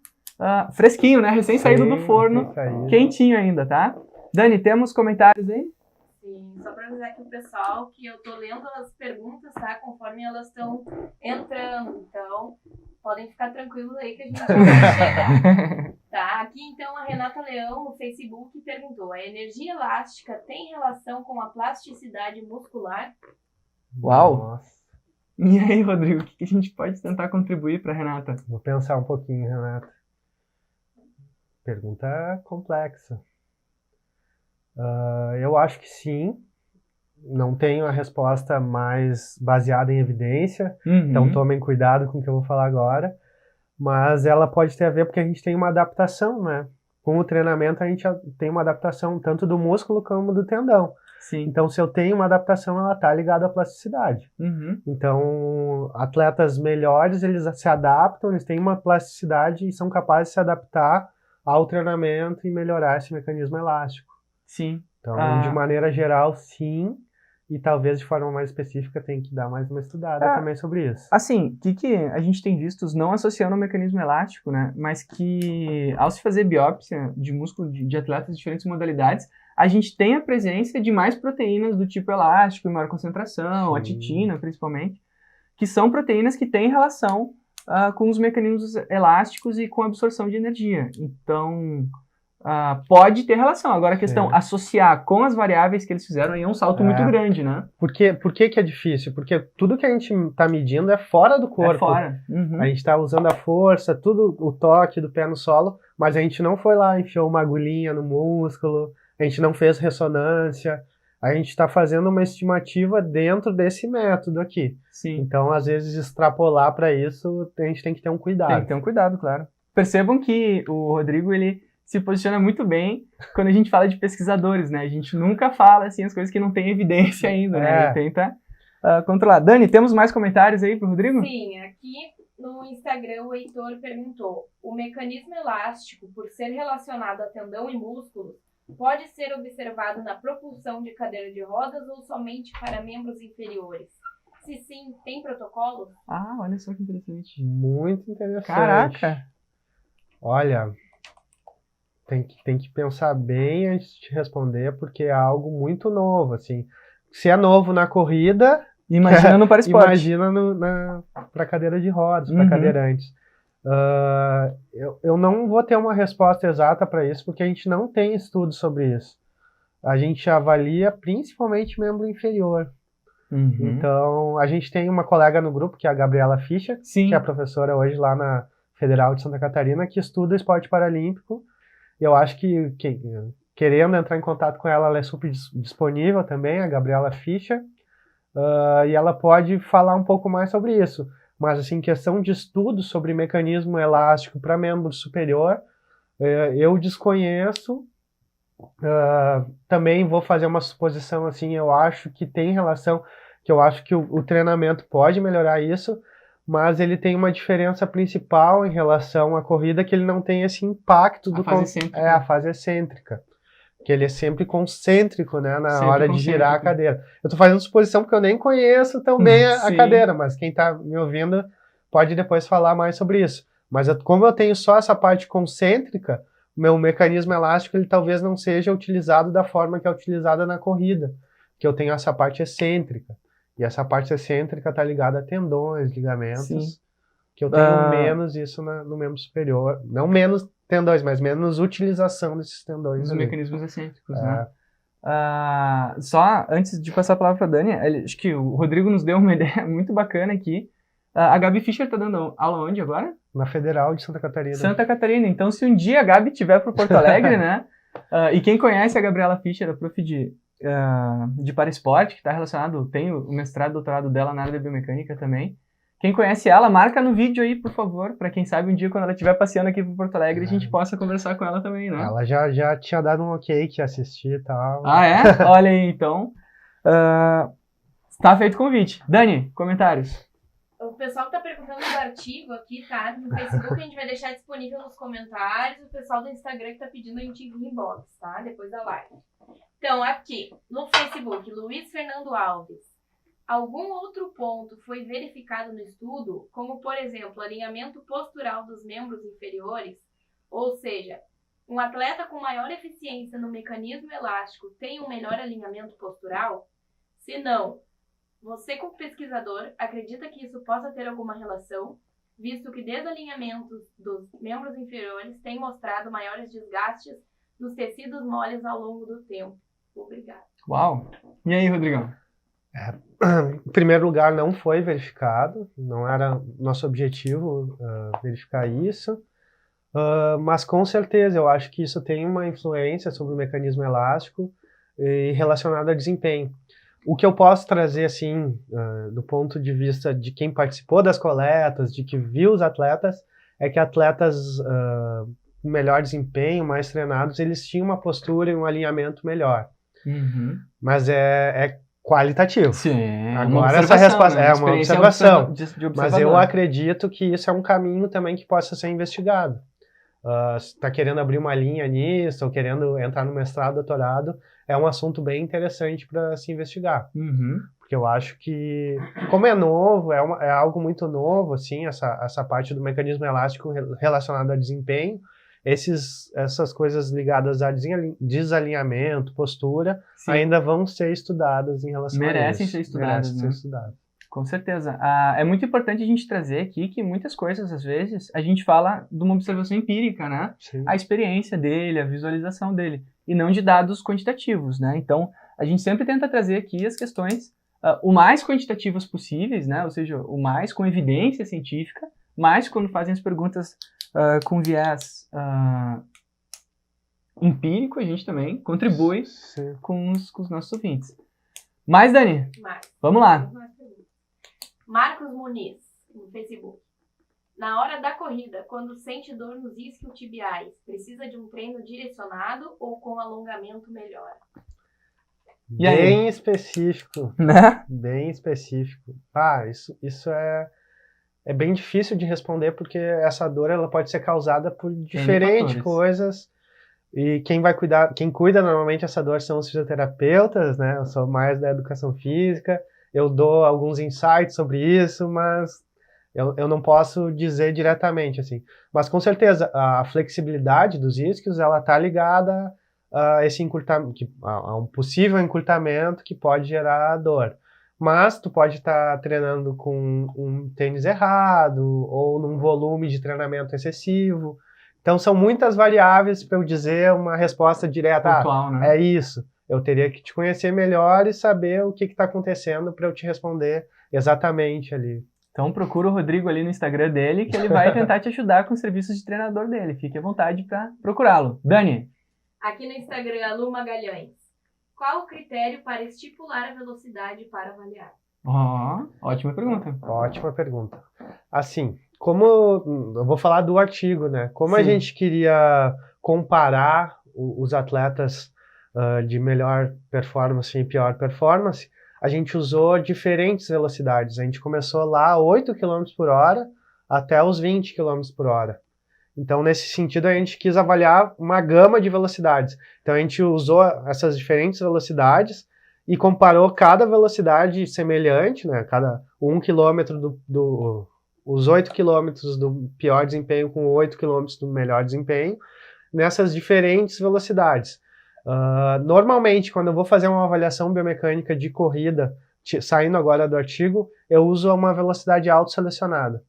fresquinho, né? Recém saído do forno, quentinho ainda, tá? Dani, temos comentários aí? Sim, só para avisar aqui o pessoal que eu tô lendo as perguntas, tá? Conforme elas estão entrando. Então, podem ficar tranquilos aí que a gente já vai chegar. Tá? Aqui, então, a Renata Leão, no Facebook, perguntou: a energia elástica tem relação com a plasticidade muscular? Uau! Nossa. E aí, Rodrigo, o que a gente pode tentar contribuir para Renata? Vou pensar um pouquinho, Renata. Pergunta complexa. Eu acho que sim. Não tenho a resposta mais baseada em evidência, então tomem cuidado com o que eu vou falar agora. Mas ela pode ter a ver porque a gente tem uma adaptação, né? Com o treinamento a gente tem uma adaptação tanto do músculo como do tendão. Sim. Então, se eu tenho uma adaptação, ela está ligada à plasticidade. Então, atletas melhores, eles se adaptam, eles têm uma plasticidade e são capazes de se adaptar ao treinamento e melhorar esse mecanismo elástico. Sim. Então, de maneira geral, sim. E talvez de forma mais específica tem que dar mais uma estudada também sobre isso. Assim, o que a gente tem visto, não associando ao mecanismo elástico, né? Mas que ao se fazer biópsia de músculo de atletas de diferentes modalidades, a gente tem a presença de mais proteínas do tipo elástico em maior concentração, a titina principalmente, que são proteínas que têm relação com os mecanismos elásticos e com a absorção de energia. Então, pode ter relação. Agora a questão, associar com as variáveis que eles fizeram aí é um salto muito grande, né? Por que é difícil? Porque tudo que a gente está medindo é fora do corpo. É fora. A gente está usando a força, tudo, o toque do pé no solo, mas a gente não foi lá, enfiou uma agulhinha no músculo, a gente não fez ressonância, a gente está fazendo uma estimativa dentro desse método aqui. Sim. Então, às vezes, extrapolar para isso, a gente tem que ter um cuidado. Tem que ter um cuidado, claro. Percebam que o Rodrigo, ele se posiciona muito bem quando a gente fala de pesquisadores, né? A gente nunca fala, assim, as coisas que não tem evidência ainda, né? Ele tenta controlar. Dani, temos mais comentários aí pro Rodrigo? Sim, aqui no Instagram o Heitor perguntou: o mecanismo elástico, por ser relacionado a tendão e músculo, pode ser observado na propulsão de cadeira de rodas ou somente para membros inferiores? Se sim, tem protocolo? Olha só que interessante. Muito interessante. Caraca! Olha, tem que pensar bem antes de te responder, porque é algo muito novo, assim. Se é novo na corrida, Imagina no paraesporte. Imagina para cadeira de rodas, para cadeirantes. Eu não vou ter uma resposta exata para isso, porque a gente não tem estudo sobre isso. A gente avalia principalmente membro inferior. Então, a gente tem uma colega no grupo, que é a Gabriela Fischer, que é professora hoje lá na Federal de Santa Catarina, que estuda esporte paralímpico. Eu acho que querendo entrar em contato com ela, ela é super disponível também, a Gabriela Fischer, e ela pode falar um pouco mais sobre isso. Mas, assim, questão de estudo sobre mecanismo elástico para membro superior, eu desconheço. Também vou fazer uma suposição, assim, eu acho que tem relação, que eu acho que o treinamento pode melhorar isso, mas ele tem uma diferença principal em relação à corrida, que ele não tem esse impacto a fase excêntrica. Que ele é sempre concêntrico, né, na hora de girar a cadeira. Eu tô fazendo suposição porque eu nem conheço tão bem a cadeira, mas quem tá me ouvindo pode depois falar mais sobre isso. Mas como eu tenho só essa parte concêntrica, meu mecanismo elástico ele talvez não seja utilizado da forma que é utilizada na corrida, que eu tenho essa parte excêntrica. E essa parte excêntrica está ligada a tendões, ligamentos, que eu tenho menos isso no membro superior. Não menos tendões, mas menos utilização desses tendões. Os mecanismos excêntricos, né? Só antes de passar a palavra para a Dani, acho que o Rodrigo nos deu uma ideia muito bacana aqui. A Gabi Fischer está dando aula onde agora? Na Federal de Santa Catarina. Santa Catarina. Então, se um dia a Gabi estiver para Porto Alegre, né? E quem conhece a Gabriela Fischer, a prof de paraesporte, que está relacionado, tem o mestrado e doutorado dela na área da biomecânica também. Quem conhece ela, marca no vídeo aí, por favor, para quem sabe um dia quando ela estiver passeando aqui para Porto Alegre, a gente possa conversar com ela também, né? Ela já tinha dado um ok que assistir e tal. Ah, é? Olha aí, então. Está feito o convite. Dani, comentários. O pessoal que tá perguntando do artigo aqui, tá? No Facebook a gente vai deixar disponível nos comentários. O pessoal do Instagram que tá pedindo a gente vir inbox, tá? Depois da live. Então, aqui, no Facebook, Luiz Fernando Alves. Algum outro ponto foi verificado no estudo, como, por exemplo, alinhamento postural dos membros inferiores? Ou seja, um atleta com maior eficiência no mecanismo elástico tem um melhor alinhamento postural? Se não, você, como pesquisador, acredita que isso possa ter alguma relação, visto que desalinhamentos dos membros inferiores têm mostrado maiores desgastes nos tecidos moles ao longo do tempo? Obrigada. Uau! E aí, Rodrigão? Em primeiro lugar, não foi verificado, não era nosso objetivo verificar isso, mas com certeza eu acho que isso tem uma influência sobre o mecanismo elástico e relacionado a desempenho. O que eu posso trazer, assim, do ponto de vista de quem participou das coletas, de que viu os atletas, é que atletas com melhor desempenho, mais treinados, eles tinham uma postura e um alinhamento melhor. Mas é qualitativo. Sim, agora essa resposta é uma observação. Mas eu acredito que isso é um caminho também que possa ser investigado. Se está querendo abrir uma linha nisso, ou querendo entrar no mestrado, doutorado, é um assunto bem interessante para se investigar. Porque eu acho que, como é novo, é algo muito novo, assim, essa parte do mecanismo elástico relacionado a desempenho, essas coisas ligadas a desalinhamento, postura, ainda vão ser estudadas em relação a isso. Merecem ser estudadas, né? Com certeza. É muito importante a gente trazer aqui que muitas coisas, às vezes, a gente fala de uma observação empírica, né? Sim. A experiência dele, a visualização dele, e não de dados quantitativos, né? Então, a gente sempre tenta trazer aqui as questões o mais quantitativas possíveis, né? Ou seja, o mais com evidência científica, mas quando fazem as perguntas com viés empírico, a gente também contribui com os nossos ouvintes. Mais, Dani? Vamos lá. Marcos Muniz, no Facebook. Na hora da corrida, quando sente dor nos isquiotibiais, precisa de um treino direcionado ou com alongamento melhor? Bem específico. Né? Bem específico. Isso é bem difícil de responder, porque essa dor ela pode ser causada por diferentes coisas. E quem cuida normalmente essa dor são os fisioterapeutas, né? Eu sou mais da educação física. Eu dou alguns insights sobre isso, mas eu não posso dizer diretamente, assim. Mas, com certeza, a flexibilidade dos isquios, ela está ligada a esse encurtamento, a um possível encurtamento que pode gerar dor. mas tu pode estar treinando com um tênis errado ou num volume de treinamento excessivo. Então, são muitas variáveis para eu dizer uma resposta direta. Pontual, né? É isso. Eu teria que te conhecer melhor e saber o que está acontecendo para eu te responder exatamente ali. Então procura o Rodrigo ali no Instagram dele, que ele vai tentar te ajudar com os serviços de treinador dele. Fique à vontade para procurá-lo. Dani? Aqui no Instagram, Lu Magalhães. Qual o critério para estipular a velocidade para avaliar? Ótima pergunta. Ótima pergunta. Assim, como eu vou falar do artigo, né? Como a Sim. gente queria comparar os atletas de melhor performance e pior performance, a gente usou diferentes velocidades. A gente começou lá 8 km por hora até os 20 km por hora. Então, nesse sentido, a gente quis avaliar uma gama de velocidades. Então, a gente usou essas diferentes velocidades e comparou cada velocidade semelhante, né? Cada 1 km os 8 km do pior desempenho com 8 km do melhor desempenho, nessas diferentes velocidades. Normalmente, quando eu vou fazer uma avaliação biomecânica de corrida, saindo agora do artigo, eu uso uma velocidade auto-selecionada,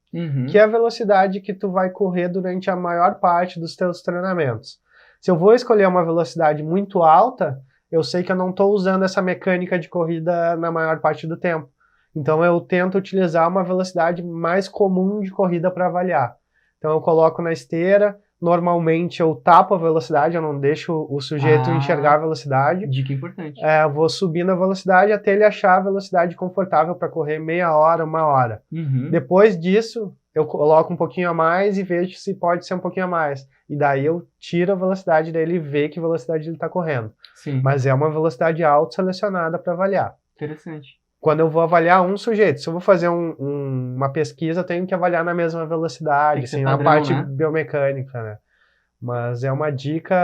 que é a velocidade que tu vai correr durante a maior parte dos teus treinamentos. Se eu vou escolher uma velocidade muito alta, eu sei que eu não estou usando essa mecânica de corrida na maior parte do tempo. Então eu tento utilizar uma velocidade mais comum de corrida para avaliar. Então eu coloco na esteira, normalmente eu tapo a velocidade, eu não deixo o sujeito enxergar a velocidade. Dica importante. Eu vou subindo a velocidade até ele achar a velocidade confortável para correr meia hora, 1 hora. Depois disso, eu coloco um pouquinho a mais e vejo se pode ser um pouquinho a mais. E daí eu tiro a velocidade dele e ver que velocidade ele está correndo. Sim. Mas é uma velocidade auto-selecionada para avaliar. Interessante. Quando eu vou avaliar um sujeito, se eu vou fazer uma pesquisa, eu tenho que avaliar na mesma velocidade, assim, padrão, na parte né? biomecânica, né? Mas é uma dica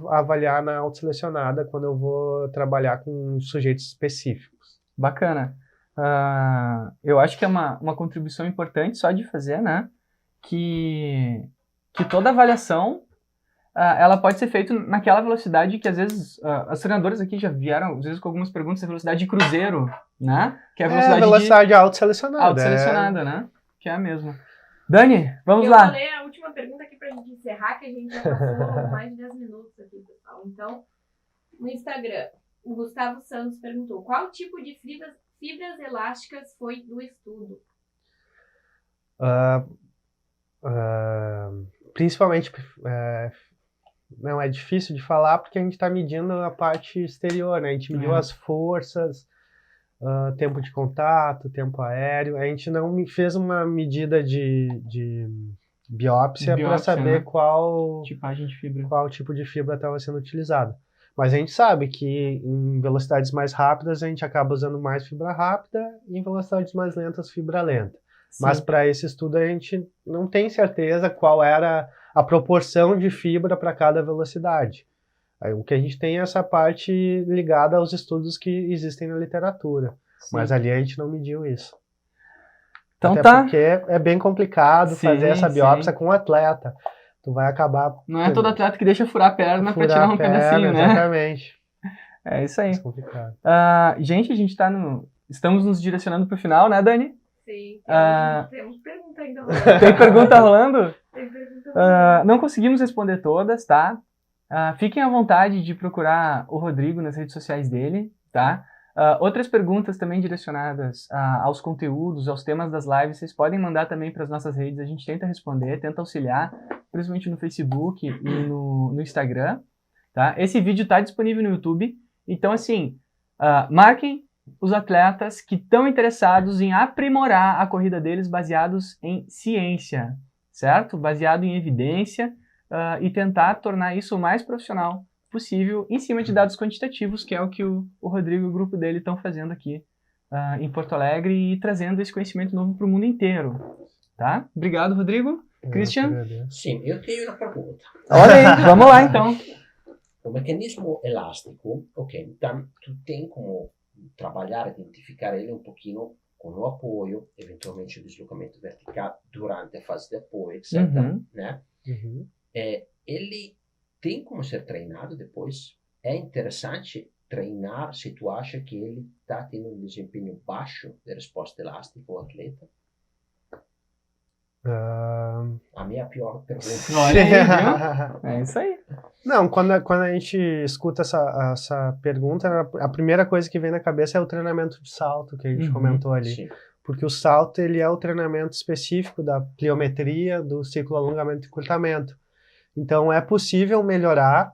avaliar na autoselecionada quando eu vou trabalhar com sujeitos específicos. Bacana. Eu acho que é uma contribuição importante só de fazer, né? Que toda avaliação ela pode ser feita naquela velocidade que às vezes os treinadores aqui já vieram, às vezes com algumas perguntas, a velocidade de cruzeiro, né? Que é a velocidade autoselecionada. Autoselecionada, né? Que é a mesma. Dani, vamos eu lá. Eu vou ler a última pergunta aqui pra gente encerrar, que a gente já passou mais de 10 minutos aqui, pessoal. Então, no Instagram, o Gustavo Santos perguntou: qual tipo de fibras elásticas foi do estudo? Principalmente, não é difícil de falar porque a gente está medindo a parte exterior, né? A gente mediu as forças, tempo de contato, tempo aéreo. A gente não fez uma medida de biópsia para saber, né? Qual tipagem de fibra, qual tipo de fibra estava sendo utilizada. Mas a gente sabe que em velocidades mais rápidas a gente acaba usando mais fibra rápida e em velocidades mais lentas fibra lenta. Sim. Mas para esse estudo a gente não tem certeza qual era a proporção de fibra para cada velocidade. Aí, o que a gente tem é essa parte ligada aos estudos que existem na literatura. Sim. Mas ali a gente não mediu isso. Então até porque é bem complicado fazer essa biópsia com um atleta. Tu vai acabar... Não é todo atleta que deixa furar a perna para tirar um pedacinho, né? Exatamente. É isso aí. É complicado. Gente, a gente estamos nos direcionando para o final, né, Dani? Sim. Temos pergunta ainda. Tem pergunta rolando? Tem pergunta rolando. Não conseguimos responder todas, tá? Fiquem à vontade de procurar o Rodrigo nas redes sociais dele, tá? Outras perguntas também direcionadas aos conteúdos, aos temas das lives, vocês podem mandar também para as nossas redes, a gente tenta responder, tenta auxiliar, principalmente no Facebook e no Instagram, tá? Esse vídeo está disponível no YouTube, então assim, marquem os atletas que estão interessados em aprimorar a corrida deles baseados em ciência, certo? Baseado em evidência e tentar tornar isso o mais profissional possível em cima de dados quantitativos, que é o que o Rodrigo e o grupo dele estão fazendo aqui em Porto Alegre e trazendo esse conhecimento novo para o mundo inteiro, tá? Obrigado, Rodrigo. Christian? Sim, eu tenho uma pergunta. Olha aí, vamos lá então. O mecanismo elástico, ok, então tu tem como trabalhar, identificar ele um pouquinho com o apoio, eventualmente o deslocamento vertical durante a fase de apoio, etc. Né? Ele tem como ser treinado depois. É interessante treinar se tu acha que ele está tendo um desempenho baixo de resposta elástica, o atleta? A minha pior pergunta. Olha aí, viu? É isso aí. Não, quando a gente escuta essa pergunta, a primeira coisa que vem na cabeça é o treinamento de salto que a gente comentou ali. Sim. Porque o salto ele é o treinamento específico da pliometria, do ciclo alongamento e encurtamento. Então é possível melhorar,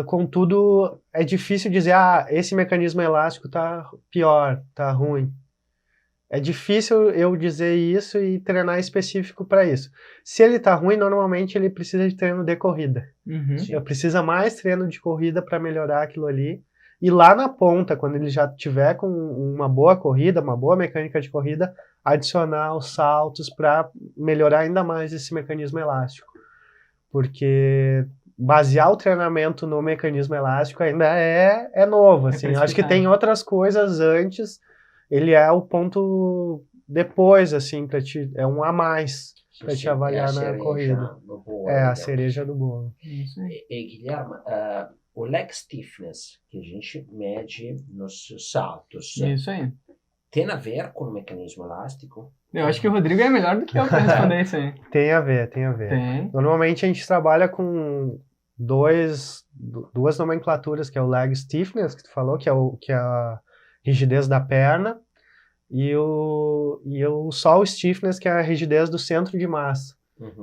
contudo é difícil dizer, esse mecanismo elástico está pior, está ruim. É difícil eu dizer isso e treinar específico para isso. Se ele está ruim, normalmente ele precisa de treino de corrida. Precisa mais treino de corrida para melhorar aquilo ali. E lá na ponta, quando ele já tiver com uma boa corrida, uma boa mecânica de corrida, adicionar os saltos para melhorar ainda mais esse mecanismo elástico. Porque basear o treinamento no mecanismo elástico ainda é novo. Assim. Eu acho que tem outras coisas antes. Ele é o ponto depois, assim, é um a mais para te avaliar na corrida. A cereja do bolo. E Guilherme, o leg stiffness que a gente mede nos saltos, isso aí. Tem a ver com o mecanismo elástico? Eu acho que o Rodrigo é melhor do que eu para responder isso aí. Tem a ver. Tem. Normalmente a gente trabalha com duas nomenclaturas, que é o leg stiffness, que tu falou, que é a rigidez da perna, e só o stiffness, que é a rigidez do centro de massa.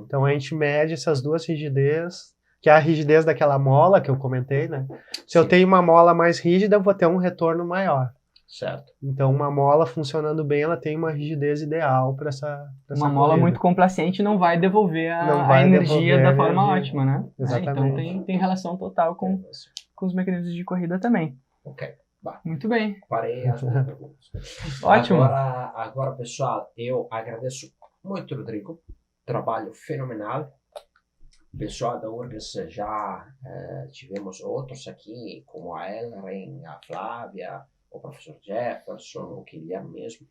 Então a gente mede essas duas rigidez, que é a rigidez daquela mola que eu comentei, né? Se eu tenho uma mola mais rígida, eu vou ter um retorno maior. Certo. Então uma mola funcionando bem, ela tem uma rigidez ideal para essa uma mola muito complacente não vai devolver a energia da forma ótima, né? Exatamente. Então tem relação total com os mecanismos de corrida também. Ok. Muito bem. Parei as perguntas. Ótimo. Agora, pessoal, eu agradeço muito, Rodrigo. Trabalho fenomenal. Pessoal da URGS, já tivemos outros aqui, como a Elren, a Flávia, o professor Jefferson, o Guilherme mesmo.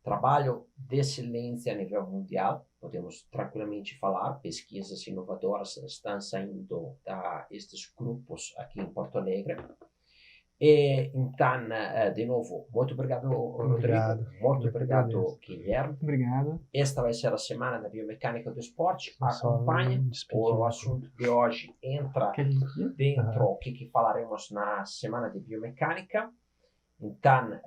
Trabalho de excelência a nível mundial. Podemos tranquilamente falar. Pesquisas inovadoras estão saindo destes grupos aqui em Porto Alegre. Então, de novo, muito obrigado, Rodrigo. Muito obrigado, Guilherme. Obrigado. Esta vai ser a semana da biomecânica do esporte. Acompanhe. O assunto de hoje entra dentro do que falaremos na semana de biomecânica. Então,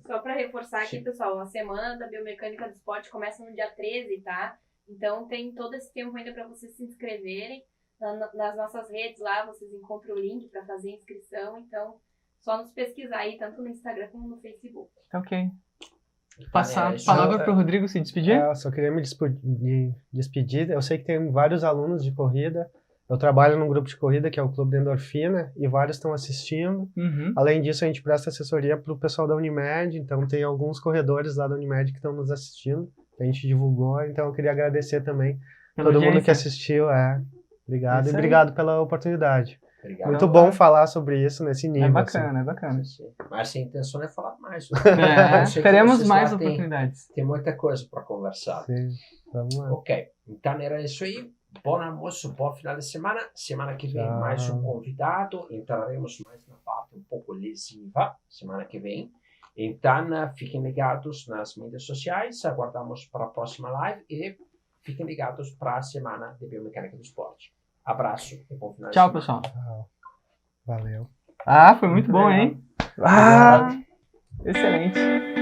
só para reforçar aqui, pessoal, a semana da biomecânica do esporte começa no dia 13, tá? Então tem todo esse tempo ainda para vocês se inscreverem. Nas nossas redes lá, vocês encontram o link para fazer a inscrição, então só nos pesquisar aí, tanto no Instagram como no Facebook. Ok. Passar a palavra para o Rodrigo se despedir? Eu só queria me despedir. Eu sei que tem vários alunos de corrida. Eu trabalho num grupo de corrida que é o Clube da Endorfina e vários estão assistindo. Além disso, a gente presta assessoria para o pessoal da Unimed, então tem alguns corredores lá da Unimed que estão nos assistindo, que a gente divulgou, então eu queria agradecer também todo mundo que assistiu. Obrigado, e obrigado pela oportunidade. Obrigado. Muito bom falar sobre isso nesse nível. É bacana, é bacana. Mas a intenção é falar mais. Teremos mais oportunidades. Tem muita coisa para conversar. Sim, vamos lá. Ok, então era isso aí. Bom almoço, bom final de semana. Semana que vem mais um convidado. Entraremos mais na parte um pouco lesiva semana que vem. Então fiquem ligados nas mídias sociais. Aguardamos para a próxima live e fiquem ligados para a semana de biomecânica do esporte. Abraço e bom final de semana. Tchau, pessoal. Valeu. Foi muito bom, hein? Excelente.